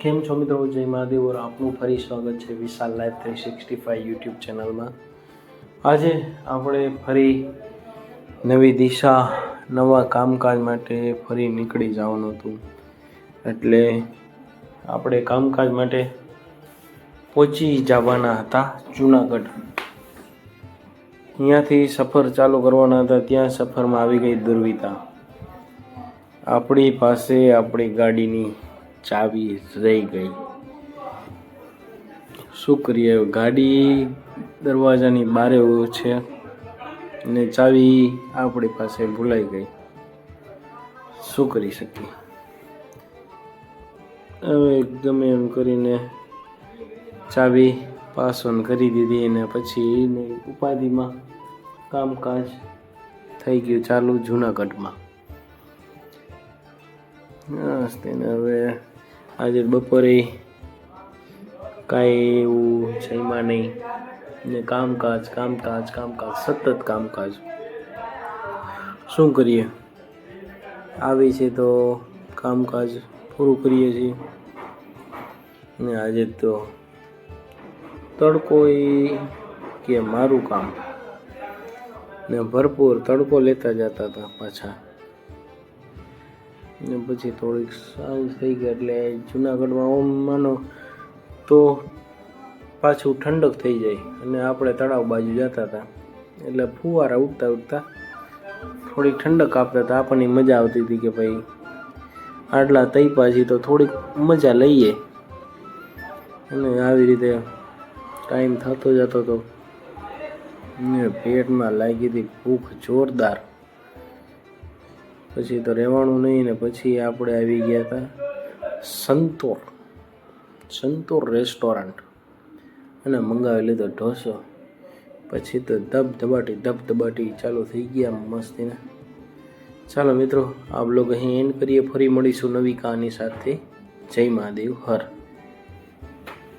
કેમ છો મિત્રો? જય મહાદેવ और આપનું ફરી સ્વાગત છે વિશાલ લાઈફ 365 યુટ્યુબ ચેનલમાં। આજે આપણે ફરી નવી દિશા નવા કામકાજ માટે ફરી નીકળી જવાનું હતું, એટલે આપણે કામકાજ માટે પહોંચી જવાના હતા જૂનાગઢ। અહીંયાથી સફર ચાલુ કરવાના હતા, ત્યાં સફરમાં આવી ગઈ દુર્વિતા। આપણી પાસે આપણી ગાડીની ચાવી રહી ગઈ। શું કરીએ? ગાડી દરવાજાની બારે છે અને ચાવી આપણી પાસે ભૂલાઈ ગઈ। શું કરી શકીએ? હવે ગમે એમ કરીને ચાવી પાસ ઓન કરી દીધી અને પછી ઉપાધિમાં કામકાજ થઈ ગયું ચાલુ જૂનાગઢમાં। હવે આજે બપોરે કાંઈ એવું જમ્યા નહીં ને કામકાજ સતત કામકાજ। શું કરીએ? આવી છે તો કામકાજ પૂરું કરીએ છીએ ને આજે તો તડકો કે મારું કામ ને ભરપૂર તડકો લેતા જતા હતા પાછા ને પછી થોડીક સાંજ થઈ ગઈ એટલે જૂનાગઢમાં ઓમ માનો તો પાછું ઠંડક થઈ જાય અને આપણે તળાવ બાજુ જતા હતા એટલે ફુવારા ઉડતા થોડીક ઠંડક આપતા હતા। આપણને મજા આવતી હતી કે ભાઈ આટલા તઈ પાછી તો થોડીક મજા લઈએ અને આવી રીતે ટાઈમ થતો જતો હતો ને પેટમાં લાગી હતી ભૂખ જોરદાર। પછી તો રહેવાનું નહીં ને પછી આપણે આવી ગયા હતા સંતોર રેસ્ટોરન્ટ અને મંગાવી લીધો ઢોસો। પછી તો ધબધબાટી ચાલુ થઈ ગયા મસ્તીને। ચાલો મિત્રો, આપ લોકો અહીં એન્ડ કરીએ, ફરી મળીશું નવી કહાની સાથે। જય મહાદેવ હર।